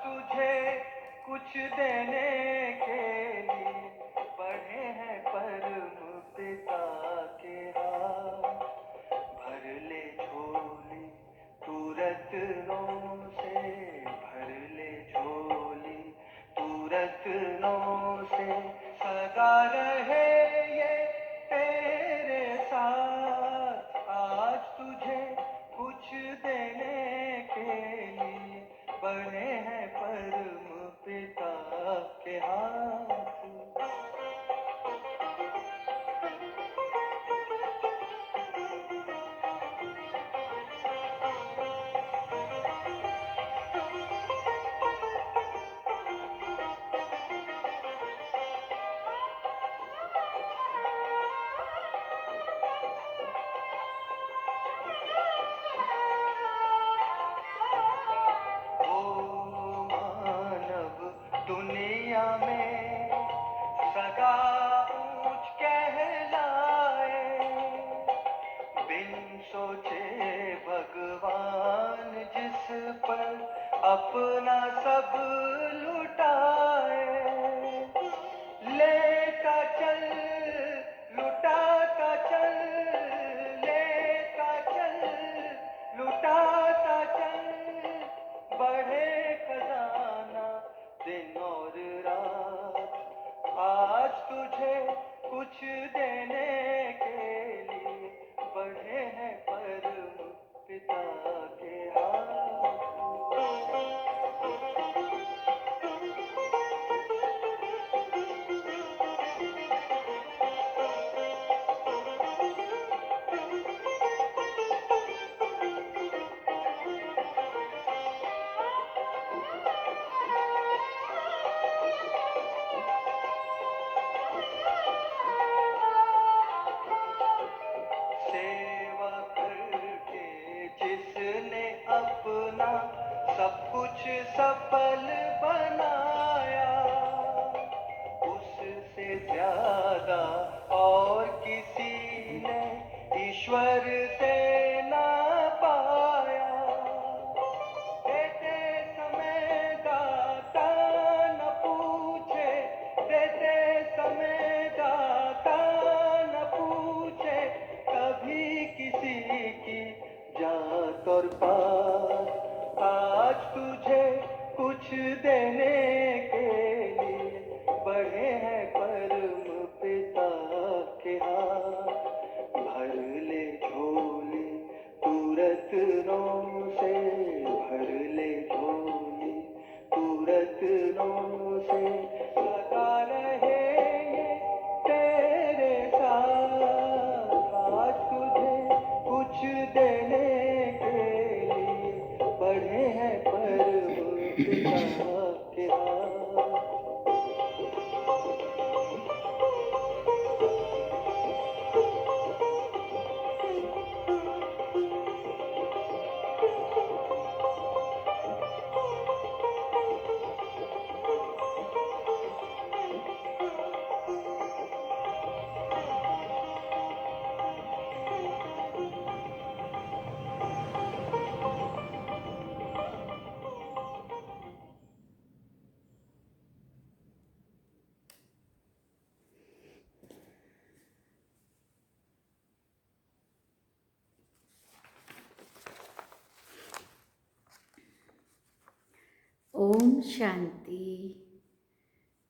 तुझे कुछ देने के लिए बढ़े हैं परम पिता के हाथ। भर ले झोली तू रत्नों से, भर ले झोली तू रत्नों से, सदा रहे ये तेरे साथ। आज तुझे कुछ देने के लिए बढ़े हैं परम पिता के हाथ। दुनिया में सदा ऊंच कहलाए, बिन सोचे भगवान जिस पर अपना सब लुटाए। लेता चल लुटाता चल, लेता चल लुटाता चल, बढ़े खजाना दिन और रात। आज तुझे कुछ देने के लिए बढ़े हैं परम पिता के हाथ। सेवा करके जिसने अपना सब कुछ सफल बनाया, उससे ज्यादा और किसी ने ईश्वर से ना पाया। देते समय दाता न पूछे, देते समय दाता न पूछे कभी किसी की जात और पात। आज तुझे कुछ देने के लिए बढ़े हैं परम पिता के हाथ। भर ले झोली तू रत्नों से, भर ले झोली तू रत्नों से, सदा रहे ये तेरे साथ। आज तुझे कुछ देने के लिए बढ़े हैं परम पिता के हाथ। ओम शांति।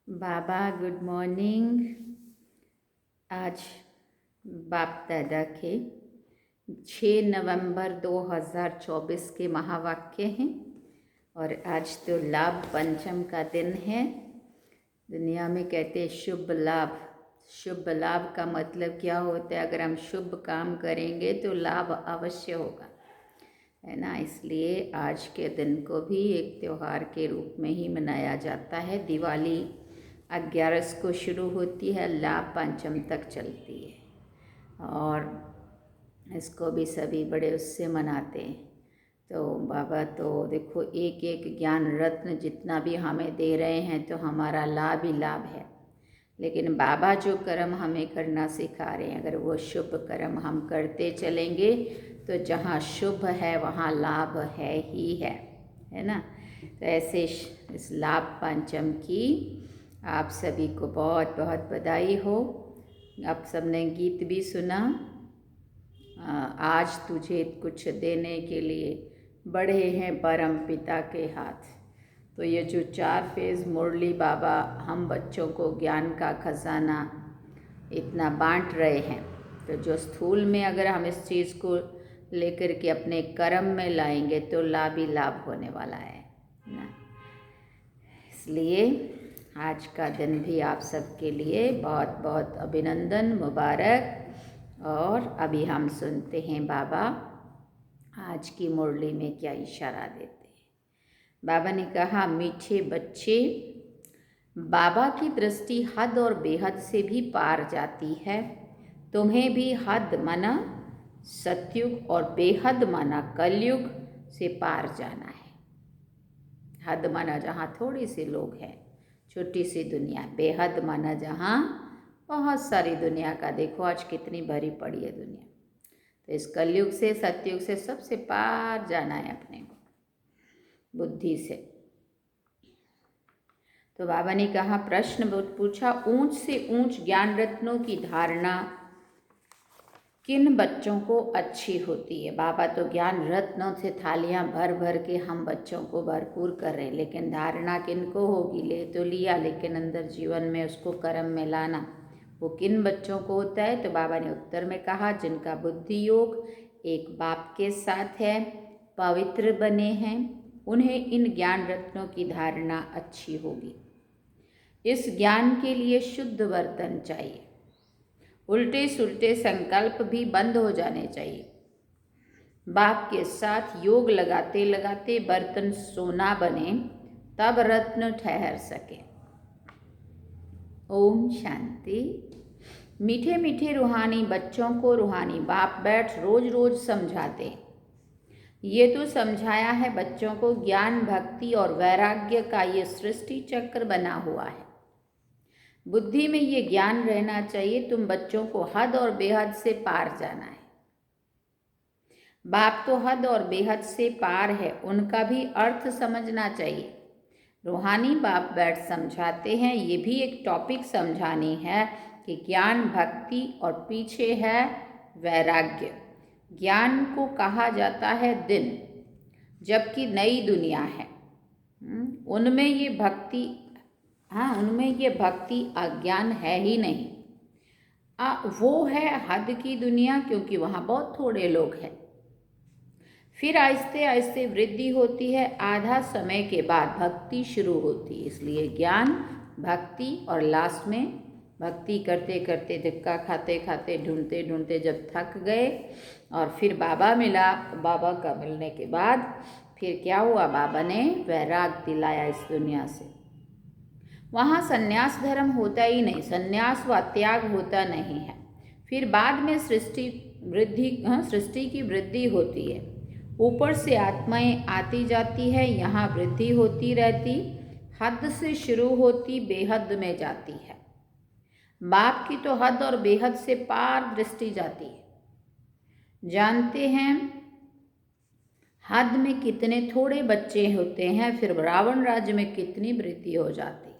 बाबा गुड मॉर्निंग। आज बाप दादा के 6 नवंबर 2024 के महावाक्य हैं और आज तो लाभ पंचम का दिन है। दुनिया में कहते हैं शुभ लाभ। शुभ लाभ का मतलब क्या होता है? अगर हम शुभ काम करेंगे तो लाभ अवश्य होगा, है ना। इसलिए आज के दिन को भी एक त्यौहार के रूप में ही मनाया जाता है। दिवाली 11 को शुरू होती है, लाभ पंचम तक चलती है और इसको भी सभी बड़े उससे मनाते हैं। तो बाबा तो देखो एक एक ज्ञान रत्न जितना भी हमें दे रहे हैं तो हमारा लाभ ही लाभ है। लेकिन बाबा जो कर्म हमें करना सिखा रहे हैं, अगर वो शुभ कर्म हम करते चलेंगे तो जहाँ शुभ है वहाँ लाभ है ही है। है ना। तो ऐसे इस लाभ पंचम की आप सभी को बहुत बहुत बधाई हो। आप सबने गीत भी सुना, आज तुझे कुछ देने के लिए बढ़े हैं परम पिता के हाथ। तो ये जो 4 फेज़ मुरली बाबा हम बच्चों को ज्ञान का खजाना इतना बांट रहे हैं, तो जो स्थूल में अगर हम इस चीज़ को लेकर के अपने कर्म में लाएंगे तो लाभ ही लाभ होने वाला है ना। इसलिए आज का दिन भी आप सबके लिए बहुत बहुत अभिनंदन, मुबारक। और अभी हम सुनते हैं बाबा आज की मुरली में क्या इशारा देते हैं। बाबा ने कहा, मीठे बच्चे, बाबा की दृष्टि हद और बेहद से भी पार जाती है। तुम्हें भी हद माना सतयुग और बेहद माना कलयुग से पार जाना है। हद माना जहाँ थोड़े से लोग हैं, छोटी सी दुनिया। बेहद माना जहाँ बहुत सारी दुनिया का, देखो आज कितनी भरी पड़ी है दुनिया। तो इस कलयुग से सतयुग से सबसे पार जाना है अपने को बुद्धि से। तो बाबा ने कहा, प्रश्न पूछा, ऊंच से ऊंच ज्ञान रत्नों की धारणा किन बच्चों को अच्छी होती है। बाबा तो ज्ञान रत्नों से थालियां भर भर के हम बच्चों को भरपूर कर रहे हैं, लेकिन धारणा किन को होगी। ले तो लिया, लेकिन अंदर जीवन में उसको कर्म में लाना वो किन बच्चों को होता है। तो बाबा ने उत्तर में कहा, जिनका बुद्धि योग एक बाप के साथ है, पवित्र बने हैं, उन्हें इन ज्ञान रत्नों की धारणा अच्छी होगी। इस ज्ञान के लिए शुद्ध वर्तन चाहिए, उल्टे सुल्टे संकल्प भी बंद हो जाने चाहिए। बाप के साथ योग लगाते लगाते बर्तन सोना बने, तब रत्न ठहर सके। ओम शांति। मीठे मीठे रूहानी बच्चों को रूहानी बाप बैठ रोज रोज समझाते। ये तो समझाया है बच्चों को, ज्ञान भक्ति और वैराग्य का ये सृष्टि चक्र बना हुआ है। बुद्धि में ये ज्ञान रहना चाहिए, तुम बच्चों को हद और बेहद से पार जाना है। बाप तो हद और बेहद से पार है, उनका भी अर्थ समझना चाहिए। रूहानी बाप बैठ समझाते हैं, ये भी एक टॉपिक समझानी है कि ज्ञान भक्ति और पीछे है वैराग्य। ज्ञान को कहा जाता है दिन, जबकि नई दुनिया है उनमें ये भक्ति, उनमें ये भक्ति अज्ञान है ही नहीं। वो है हद की दुनिया, क्योंकि वहाँ बहुत थोड़े लोग हैं। फिर आहिस्ते आहिस्ते वृद्धि होती है, आधा समय के बाद भक्ति शुरू होती है। इसलिए ज्ञान भक्ति, और लास्ट में भक्ति करते करते धक्का खाते खाते ढूंढते ढूंढते जब थक गए और फिर बाबा मिला, बाबा का मिलने के बाद फिर क्या हुआ, बाबा ने वैराग दिलाया इस दुनिया से। वहाँ संन्यास धर्म होता ही नहीं, संन्यास व त्याग होता नहीं है। फिर बाद में सृष्टि की वृद्धि होती है, ऊपर से आत्माएं आती जाती है, यहाँ वृद्धि होती रहती, हद से शुरू होती बेहद में जाती है। बाप की तो हद और बेहद से पार दृष्टि जाती है। जानते हैं हद में कितने थोड़े बच्चे होते हैं, फिर रावण राज्य में कितनी वृद्धि हो जाती है।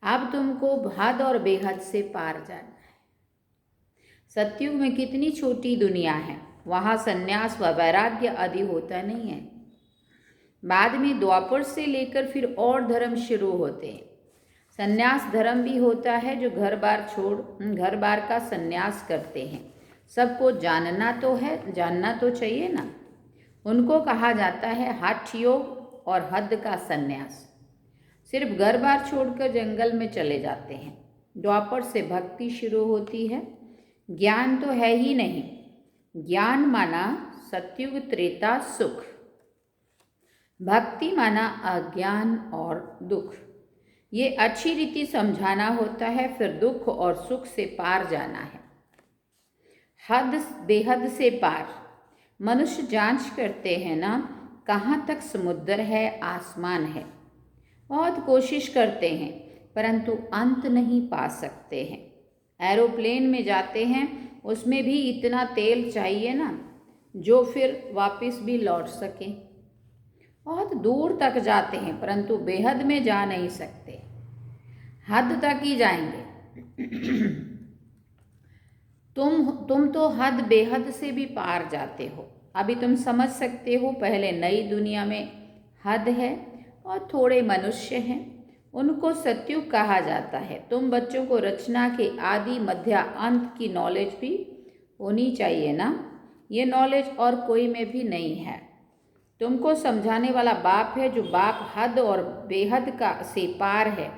अब तुमको हद और बेहद से पार जाना है। सतयुग में कितनी छोटी दुनिया है, वहाँ संन्यास व वैराग्य आदि होता नहीं है। बाद में द्वापर से लेकर फिर और धर्म शुरू होते हैं। संन्यास धर्म भी होता है, जो घर बार छोड़ घर बार का संन्यास करते हैं। सबको जानना तो चाहिए ना। उनको कहा जाता है हठ योग और हद का संन्यास। सिर्फ घर बार छोड़कर जंगल में चले जाते हैं। द्वापर से भक्ति शुरू होती है। ज्ञान तो है ही नहीं, ज्ञान माना सतयुग त्रेता सुख, भक्ति माना अज्ञान और दुख। ये अच्छी रीति समझाना होता है, फिर दुख और सुख से पार जाना है। हद बेहद से पार। मनुष्य जांच करते हैं ना, कहाँ तक समुद्र है, आसमान है। बहुत कोशिश करते हैं, परंतु अंत नहीं पा सकते हैं। एरोप्लेन में जाते हैं, उसमें भी इतना तेल चाहिए ना, जो फिर वापस भी लौट सके। बहुत दूर तक जाते हैं परंतु बेहद में जा नहीं सकते, हद तक ही जाएंगे। तुम तो हद बेहद से भी पार जाते हो। अभी तुम समझ सकते हो, पहले नई दुनिया में हद है और थोड़े मनुष्य हैं, उनको सत्युग कहा जाता है। तुम बच्चों को रचना के आदि मध्य अंत की नॉलेज भी होनी चाहिए ना। ये नॉलेज और कोई में भी नहीं है। तुमको समझाने वाला बाप है, जो बाप हद और बेहद का से पार है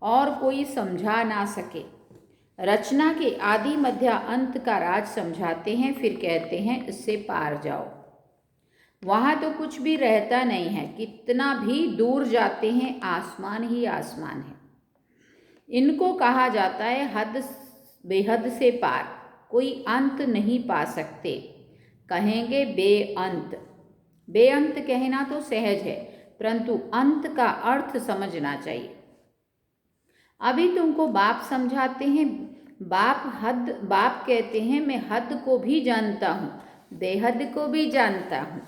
और कोई समझा ना सके। रचना के आदि मध्य अंत का राज समझाते हैं, फिर कहते हैं इससे पार जाओ। वहाँ तो कुछ भी रहता नहीं है, कितना भी दूर जाते हैं आसमान ही आसमान है। इनको कहा जाता है हद बेहद से पार, कोई अंत नहीं पा सकते। कहेंगे बेअंत। बेअंत कहना तो सहज है, परंतु अंत का अर्थ समझना चाहिए। अभी तुमको बाप समझाते हैं। बाप कहते हैं मैं हद को भी जानता हूँ, बेहद को भी जानता हूँ।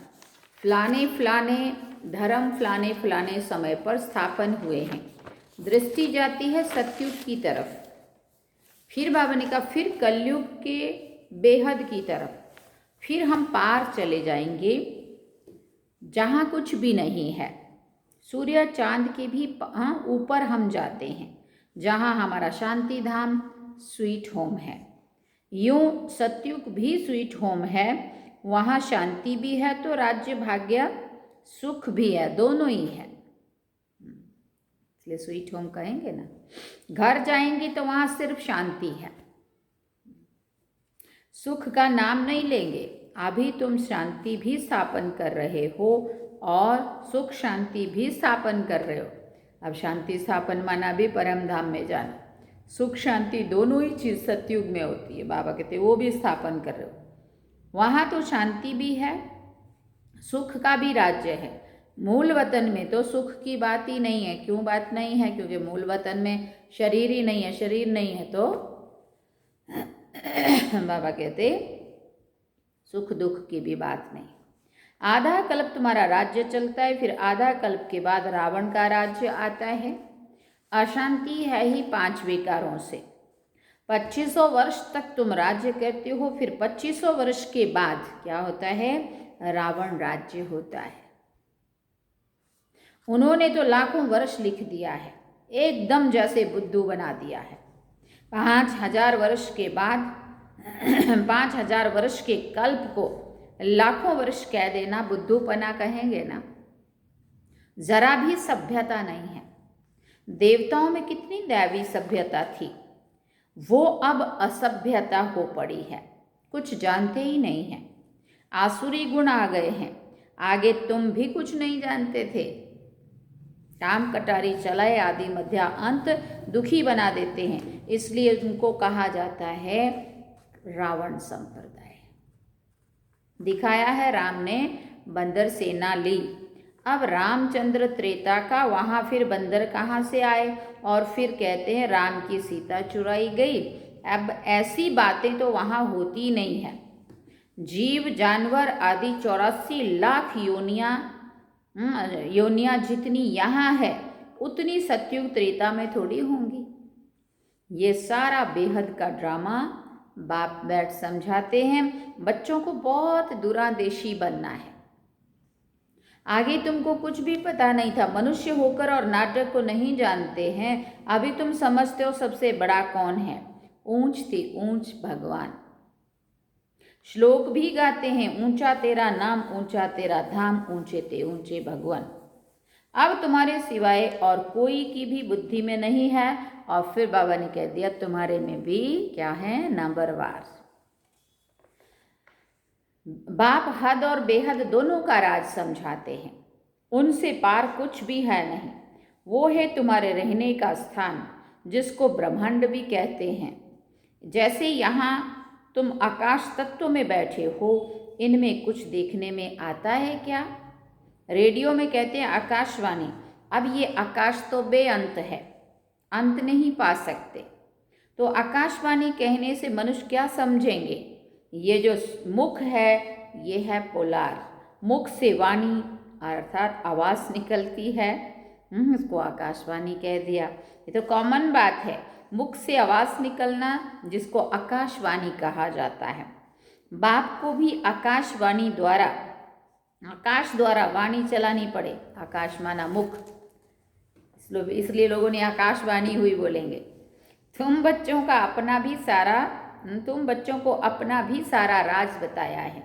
फलाने फलाने धर्म फलाने फलाने समय पर स्थापन हुए हैं। दृष्टि जाती है सतयुग की तरफ। फिर बाबा ने कहा फिर कलयुग के बेहद की तरफ। फिर हम पार चले जाएंगे जहाँ कुछ भी नहीं है। सूर्य चांद के भी ऊपर हम जाते हैं, जहाँ हमारा शांति धाम स्वीट होम है। यूं सतयुग भी स्वीट होम है, वहाँ शांति भी है तो राज्य भाग्य सुख भी है, दोनों ही है, इसलिए स्वीट होम कहेंगे ना। घर जाएंगे तो वहाँ सिर्फ शांति है, सुख का नाम नहीं लेंगे। अभी तुम शांति भी स्थापन कर रहे हो और सुख शांति भी स्थापन कर रहे हो। अब शांति स्थापन माना भी परम धाम में जाना। सुख शांति दोनों ही चीज़ सतयुग में होती है। बाबा कहते वो भी स्थापन कर रहे हो। वहाँ तो शांति भी है, सुख का भी राज्य है। मूल वतन में तो सुख की बात ही नहीं है। क्यों बात नहीं है? क्योंकि मूल वतन में शरीर ही नहीं है। शरीर नहीं है तो बाबा कहते सुख दुख की भी बात नहीं। आधा कल्प तुम्हारा राज्य चलता है, फिर आधा कल्प के बाद रावण का राज्य आता है। अशांति है ही 5 विकारों से। 2500 वर्ष तक तुम राज्य करते हो, फिर 2500 वर्ष के बाद क्या होता है? रावण राज्य होता है। उन्होंने तो लाखों वर्ष लिख दिया है, एकदम जैसे बुद्धू बना दिया है। 5000 वर्ष के बाद 5000 वर्ष के कल्प को लाखों वर्ष कह देना बुद्धूपना कहेंगे ना। जरा भी सभ्यता नहीं है। देवताओं में कितनी दैवी सभ्यता थी, वो अब असभ्यता हो पड़ी है। कुछ जानते ही नहीं हैं। आसुरी गुण आ गए हैं। आगे तुम भी कुछ नहीं जानते थे। काम कटारी चलाए आदि मध्य अंत दुखी बना देते हैं, इसलिए उनको कहा जाता है रावण संप्रदाय। दिखाया है राम ने बंदर सेना ली। अब रामचंद्र त्रेता का, वहाँ फिर बंदर कहाँ से आए? और फिर कहते हैं राम की सीता चुराई गई। अब ऐसी बातें तो वहाँ होती नहीं है। जीव जानवर आदि 84 लाख योनियाँ जितनी यहाँ है उतनी सतयुग त्रेता में थोड़ी होंगी। ये सारा बेहद का ड्रामा बाप बैठ समझाते हैं। बच्चों को बहुत दूरंदेशी बनना है। आगे तुमको कुछ भी पता नहीं था, मनुष्य होकर और नाटक को नहीं जानते हैं। अभी तुम समझते हो सबसे बड़ा कौन है? ऊंच ते ऊंच भगवान। श्लोक भी गाते हैं, ऊंचा तेरा नाम, ऊंचा तेरा धाम, ऊंचे ते ऊंचे भगवान। अब तुम्हारे सिवाय और कोई की भी बुद्धि में नहीं है। और फिर बाबा ने कह दिया तुम्हारे में भी क्या है? नंबरवार। बाप हद और बेहद दोनों का राज समझाते हैं। उनसे पार कुछ भी है नहीं। वो है तुम्हारे रहने का स्थान, जिसको ब्रह्मांड भी कहते हैं। जैसे यहाँ तुम आकाश तत्व में बैठे हो, इनमें कुछ देखने में आता है क्या? रेडियो में कहते हैं आकाशवाणी। अब ये आकाश तो बेअंत है, अंत नहीं पा सकते। तो आकाशवाणी कहने से मनुष्य क्या समझेंगे? ये जो मुख है ये है पोलार। मुख से वाणी अर्थात आवाज़ निकलती है, उसको आकाशवाणी कह दिया। ये तो कॉमन बात है, मुख से आवाज़ निकलना जिसको आकाशवाणी कहा जाता है। बाप को भी आकाशवाणी द्वारा, आकाश द्वारा वाणी चलानी पड़े। आकाश माना मुख, इसलिए लोगों ने आकाशवाणी हुई बोलेंगे। तुम बच्चों को अपना भी सारा राज बताया है।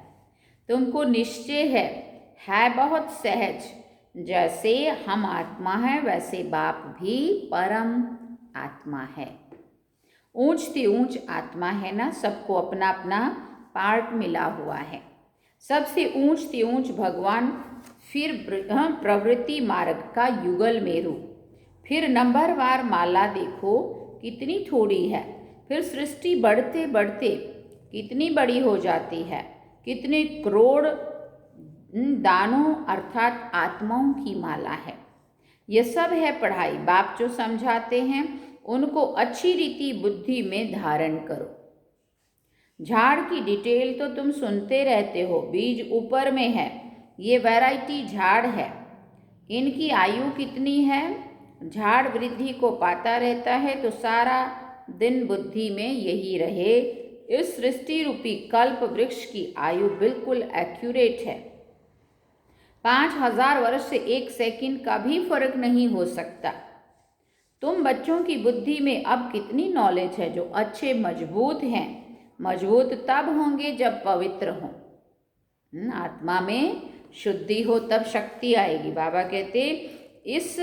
तुमको निश्चय है बहुत सहज, जैसे हम आत्मा है वैसे बाप भी परम आत्मा है। ऊंच से ऊंच आत्मा है ना, सबको अपना अपना पार्ट मिला हुआ है। सबसे ऊंच से ऊंच भगवान, फिर प्रवृत्ति मार्ग का युगल मेरू, फिर नंबरवार माला देखो कितनी थोड़ी है, फिर सृष्टि बढ़ते बढ़ते कितनी बड़ी हो जाती है, कितने करोड़ दानों अर्थात आत्माओं की माला है। यह सब है पढ़ाई। बाप जो समझाते हैं उनको अच्छी रीति बुद्धि में धारण करो। झाड़ की डिटेल तो तुम सुनते रहते हो, बीज ऊपर में है, ये वैरायटी झाड़ है। इनकी आयु कितनी है? झाड़ वृद्धि को पाता रहता है तो सारा दिन बुद्धि में यही रहे। इस सृष्टि रूपी कल्प वृक्ष की आयु बिल्कुल एक्यूरेट है। 5000 वर्ष से 1 सेकंड का भी फर्क नहीं हो सकता। तुम बच्चों की बुद्धि में अब कितनी नॉलेज है जो अच्छे मजबूत हैं। मजबूत तब होंगे जब पवित्र हों, आत्मा में शुद्धि हो, तब शक्ति आएगी। बाबा कहते इस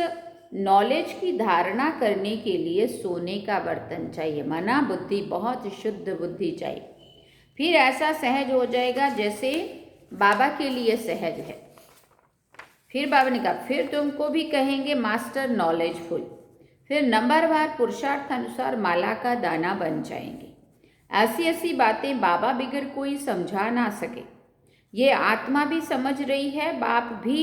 नॉलेज की धारणा करने के लिए सोने का बर्तन चाहिए, माना बुद्धि, बहुत शुद्ध बुद्धि चाहिए। फिर ऐसा सहज हो जाएगा जैसे बाबा के लिए सहज है। फिर बाबा ने कहा फिर तुमको भी कहेंगे मास्टर नॉलेजफुल। फिर नंबरवार पुरुषार्थ अनुसार माला का दाना बन जाएंगे। ऐसी ऐसी बातें बाबा बिगर कोई समझा ना सके। ये आत्मा भी समझ रही है, बाप भी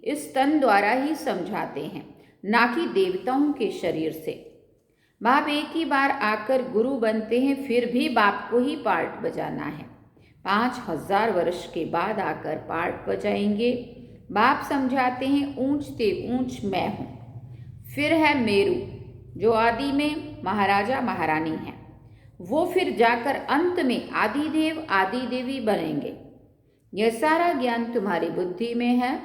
इस तन द्वारा ही समझाते हैं, ना कि देवताओं के शरीर से। बाप एक ही बार आकर गुरु बनते हैं, फिर भी बाप को ही पार्ट बजाना है। 5000 वर्ष के बाद आकर पार्ट बजाएंगे। बाप समझाते हैं ऊंच से ऊंच मैं हूँ। फिर है मेरू जो आदि में महाराजा महारानी है, वो फिर जाकर अंत में आदिदेव आदि देवी बनेंगे। यह सारा ज्ञान तुम्हारी बुद्धि में है।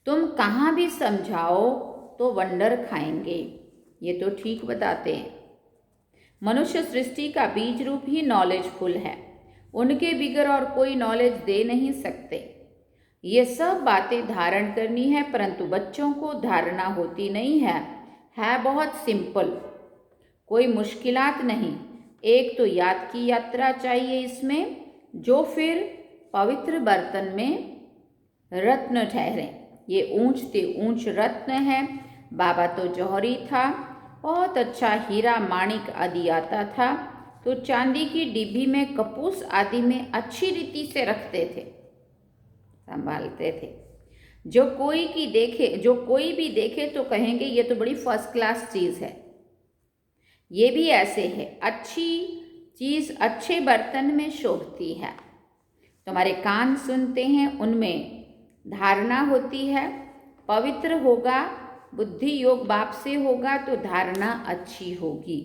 तुम कहाँ भी समझाओ तो वंडर खाएंगे। ये तो ठीक बताते हैं। मनुष्य सृष्टि का बीज रूप ही नॉलेजफुल है, उनके बिगर और कोई नॉलेज दे नहीं सकते। ये सब बातें धारण करनी है, परंतु बच्चों को धारणा होती नहीं है बहुत सिंपल, कोई मुश्किलात नहीं। एक तो याद की यात्रा चाहिए इसमें, जो फिर पवित्र बर्तन में रत्न ठहरे। ये ऊंच से ऊंच रत्न है। बाबा तो जौहरी था, बहुत अच्छा हीरा माणिक आदि आता था, तो चांदी की डिब्बी में कपूस आदि में अच्छी रीति से रखते थे, संभालते थे। जो कोई भी देखे तो कहेंगे ये तो बड़ी फर्स्ट क्लास चीज़ है। ये भी ऐसे है, अच्छी चीज़ अच्छे बर्तन में शोभती है। तुम्हारे कान सुनते हैं, उनमें धारणा होती है। पवित्र होगा, बुद्धि योग बाप से होगा तो धारणा अच्छी होगी,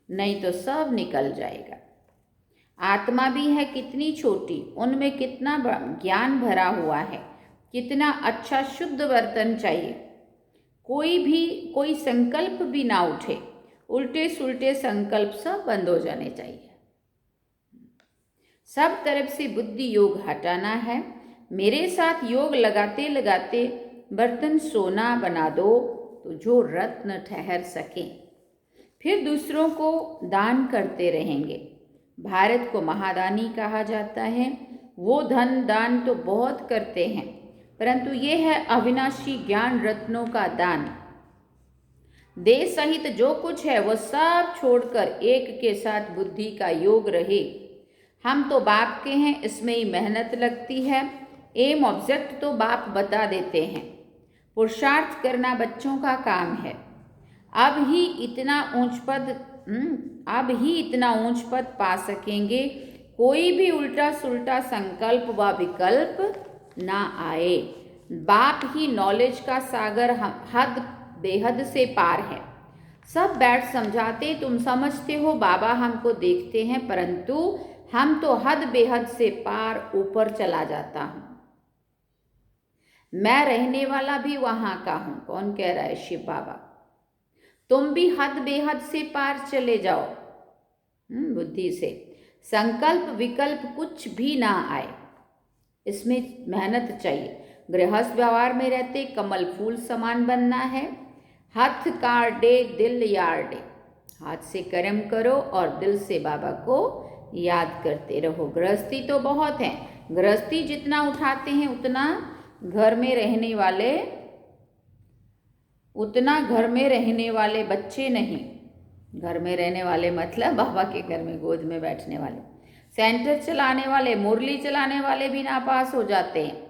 नहीं तो सब निकल जाएगा। आत्मा भी है कितनी छोटी, उनमें कितना ज्ञान भरा हुआ है, कितना अच्छा शुद्ध बर्तन चाहिए। कोई संकल्प भी ना उठे, उल्टे सुल्टे संकल्प सब बंद हो जाने चाहिए। सब तरफ से बुद्धि योग हटाना है। मेरे साथ योग लगाते लगाते बर्तन सोना बना दो तो जो रत्न ठहर सके। फिर दूसरों को दान करते रहेंगे। भारत को महादानी कहा जाता है। वो धन दान तो बहुत करते हैं, परंतु ये है अविनाशी ज्ञान रत्नों का दान। देश सहित जो कुछ है वो सब छोड़कर एक के साथ बुद्धि का योग रहे। हम तो बाप के हैं, इसमें ही मेहनत लगती है। एम ऑब्जेक्ट तो बाप बता देते हैं। पुरुषार्थ करना बच्चों का काम है। अब ही इतना ऊंच पद पा सकेंगे, कोई भी उल्टा सुल्टा संकल्प व विकल्प ना आए। बाप ही नॉलेज का सागर हद बेहद से पार है। सब बैठ समझाते, तुम समझते हो बाबा हमको देखते हैं, परंतु हम तो हद बेहद से पार ऊपर चला जाता हूं। मैं रहने वाला भी वहां का हूं। कौन कह रहा है? शिव बाबा। तुम भी हद बेहद से पार चले जाओ बुद्धि से। संकल्प विकल्प कुछ भी ना आए, इसमें मेहनत चाहिए। गृहस्थ व्यवहार में रहते कमल फूल समान बनना है। हाथ काटे दिल यार्डे, हाथ से कर्म करो और दिल से बाबा को याद करते रहो। गृहस्थी तो बहुत है, गृहस्थी जितना उठाते हैं उतना घर में रहने वाले बच्चे नहीं। घर में रहने वाले मतलब बाबा के घर में गोद में बैठने वाले। सेंटर चलाने वाले, मुरली चलाने वाले भी नापास हो जाते हैं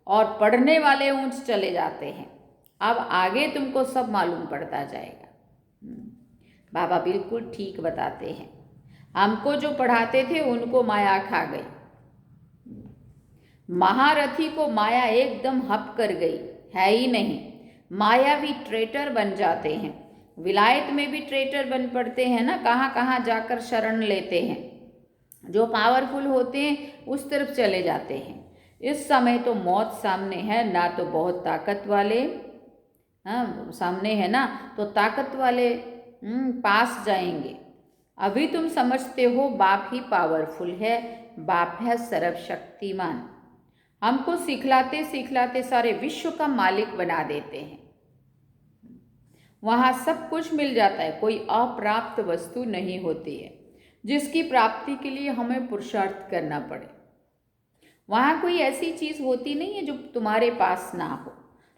और पढ़ने वाले ऊंच चले जाते हैं। अब आगे तुमको सब मालूम पड़ता जाएगा। बाबा बिल्कुल ठीक बताते हैं। हमको जो पढ़ाते थे उनको माया खा गई। महारथी को माया एकदम हप कर गई, है ही नहीं। मायावी ट्रेटर बन जाते हैं। विलायत में भी ट्रेटर बन पड़ते हैं ना, कहाँ कहाँ जाकर शरण लेते हैं। जो पावरफुल होते हैं उस तरफ चले जाते हैं। इस समय तो मौत सामने है ना, तो बहुत ताकत वाले सामने है ना, तो ताकत वाले पास जाएंगे। अभी तुम समझते हो बाप ही पावरफुल है, बाप है सर्वशक्तिमान। हमको सिखलाते सिखलाते सारे विश्व का मालिक बना देते हैं। वहाँ सब कुछ मिल जाता है, कोई अप्राप्त वस्तु नहीं होती है जिसकी प्राप्ति के लिए हमें पुरुषार्थ करना पड़े। वहाँ कोई ऐसी चीज़ होती नहीं है जो तुम्हारे पास ना हो।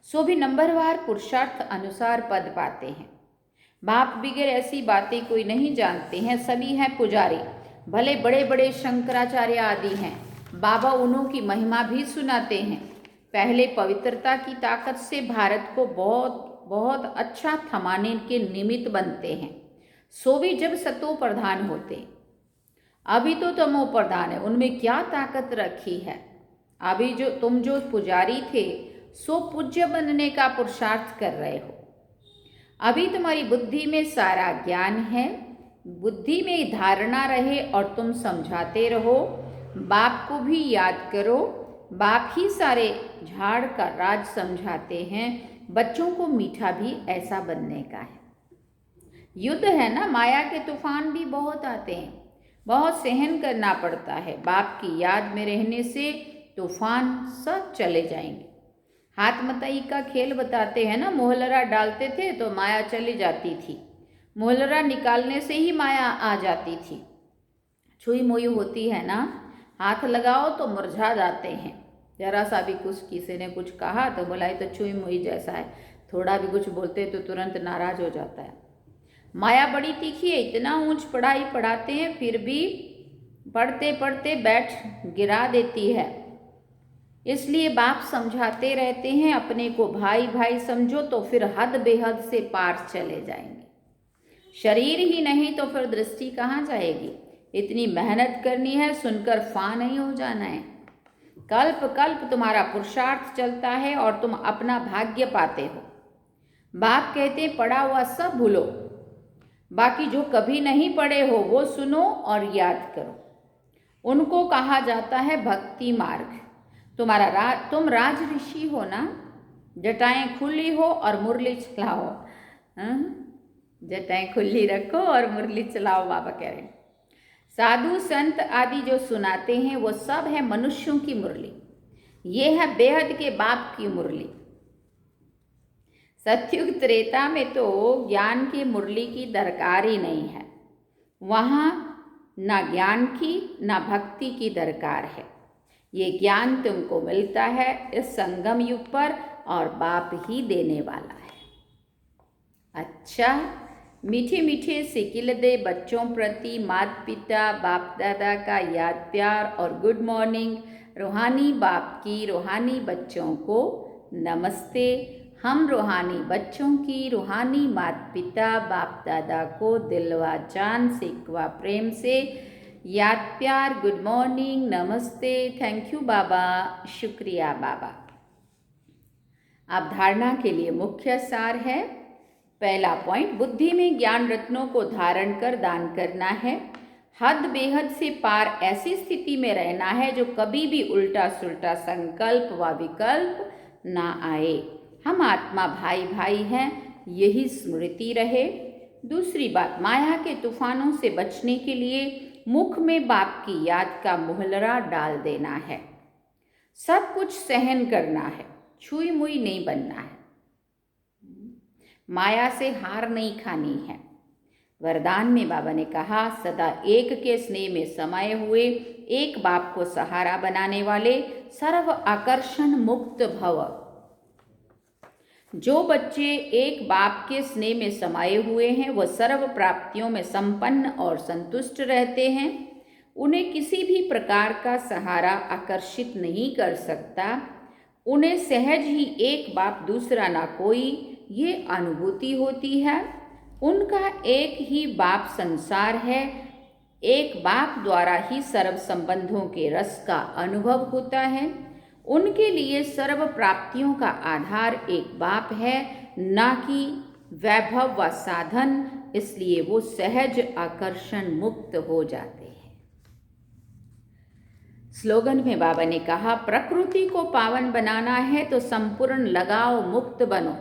सो भी नंबरवार पुरुषार्थ अनुसार पद पाते हैं। बाप बिगैर ऐसी बातें कोई नहीं जानते हैं। सभी हैं पुजारी, भले बड़े बड़े शंकराचार्य आदि हैं। बाबा उन्हों की महिमा भी सुनाते हैं। पहले पवित्रता की ताकत से भारत को बहुत बहुत अच्छा थमाने के निमित्त बनते हैं। सो भी जब सतो प्रधान होते, अभी तो तमो प्रधान है, उनमें क्या ताकत रखी है। अभी जो तुम जो पुजारी थे सो पूज्य बनने का पुरुषार्थ कर रहे हो। अभी तुम्हारी बुद्धि में सारा ज्ञान है, बुद्धि में धारणा रहे और तुम समझाते रहो। बाप को भी याद करो, बाप ही सारे झाड़ का राज समझाते हैं। बच्चों को मीठा भी ऐसा बनने का है। युद्ध है ना, माया के तूफान भी बहुत आते हैं, बहुत सहन करना पड़ता है। बाप की याद में रहने से तूफान सब चले जाएंगे। हाथ मताई का खेल बताते हैं ना, मोहलरा डालते थे तो माया चली जाती थी, मोहलरा निकालने से ही माया आ जाती थी। छुई मुई होती है ना, हाथ लगाओ तो मुरझा जाते हैं। जरा सा भी कुछ किसी ने कुछ कहा तो बोला तो छुई मुई जैसा है, थोड़ा भी कुछ बोलते तो तुरंत नाराज हो जाता है। माया बड़ी तीखी है, इतना ऊंच पढ़ाई पढ़ाते हैं फिर भी पढ़ते पढ़ते बैठ गिरा देती है। इसलिए बाप समझाते रहते हैं, अपने को भाई भाई समझो तो फिर हद बेहद से पार चले जाएंगे। शरीर ही नहीं तो फिर दृष्टि कहाँ जाएगी। इतनी मेहनत करनी है, सुनकर फा नहीं हो जाना है। कल्प कल्प तुम्हारा पुरुषार्थ चलता है और तुम अपना भाग्य पाते हो। बाप कहते पढ़ा हुआ सब भूलो, बाकी जो कभी नहीं पढ़े हो वो सुनो और याद करो। उनको कहा जाता है भक्ति मार्ग। तुम राज ऋषि हो ना, जटाएं खुली हो और मुरली चलाओ। जटाएं खुली रखो और मुरली चलाओ, बाबा कह रहे हैं। साधु संत आदि जो सुनाते हैं वो सब है मनुष्यों की मुरली, ये है बेहद के बाप की मुरली। सत्युग त्रेता में तो ज्ञान की मुरली की दरकार ही नहीं है। वहाँ ना ज्ञान की ना भक्ति की दरकार है। ये ज्ञान तुमको मिलता है इस संगम युग पर और बाप ही देने वाला है। अच्छा, मीठे मीठे सिकिल दे बच्चों प्रति माता पिता बाप दादा का याद प्यार और गुड मॉर्निंग। रूहानी बाप की रूहानी बच्चों को नमस्ते। हम रूहानी बच्चों की रूहानी माता पिता बाप दादा को दिलवा जान से इकवा प्रेम से याद प्यार, गुड मॉर्निंग, नमस्ते, थैंक यू बाबा, शुक्रिया बाबा। अवधारणा के लिए मुख्य सार है। पहला पॉइंट, बुद्धि में ज्ञान रत्नों को धारण कर दान करना है। हद बेहद से पार ऐसी स्थिति में रहना है जो कभी भी उल्टा सुल्टा संकल्प व विकल्प ना आए। हम आत्मा भाई भाई हैं, यही स्मृति रहे। दूसरी बात, माया के तूफानों से बचने के लिए मुख में बाप की याद का मुहलरा डाल देना है। सब कुछ सहन करना है, छुई मुई नहीं बनना है, माया से हार नहीं खानी है। वरदान में बाबा ने कहा, सदा एक के स्नेह में समाये हुए एक बाप को सहारा बनाने वाले सर्व आकर्षण मुक्त भव। जो बच्चे एक बाप के स्नेह में समाये हुए हैं वह सर्व प्राप्तियों में संपन्न और संतुष्ट रहते हैं। उन्हें किसी भी प्रकार का सहारा आकर्षित नहीं कर सकता। उन्हें सहज ही एक बाप दूसरा ना कोई ये अनुभूति होती है। उनका एक ही बाप संसार है। एक बाप द्वारा ही सर्व संबंधों के रस का अनुभव होता है। उनके लिए सर्व प्राप्तियों का आधार एक बाप है, ना कि वैभव व साधन। इसलिए वो सहज आकर्षण मुक्त हो जाते हैं। स्लोगन में बाबा ने कहा, प्रकृति को पावन बनाना है तो संपूर्ण लगाव मुक्त बनो।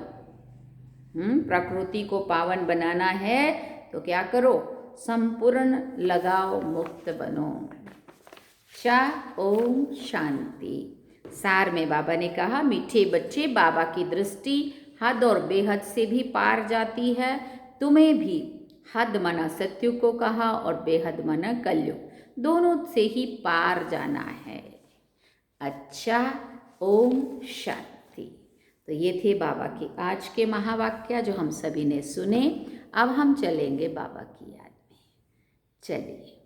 प्रकृति को पावन बनाना है तो क्या करो? संपूर्ण लगाव मुक्त बनो। ओम शांति। सार में बाबा ने कहा, मीठे बच्चे, बाबा की दृष्टि हद और बेहद से भी पार जाती है। तुम्हें भी हद मना सत्यु को कहा और बेहद मना कल्यु, दोनों से ही पार जाना है। अच्छा, ओम शांति। तो ये थे बाबा के आज के महावाक्य जो हम सभी ने सुने। अब हम चलेंगे बाबा की याद में। चलिए।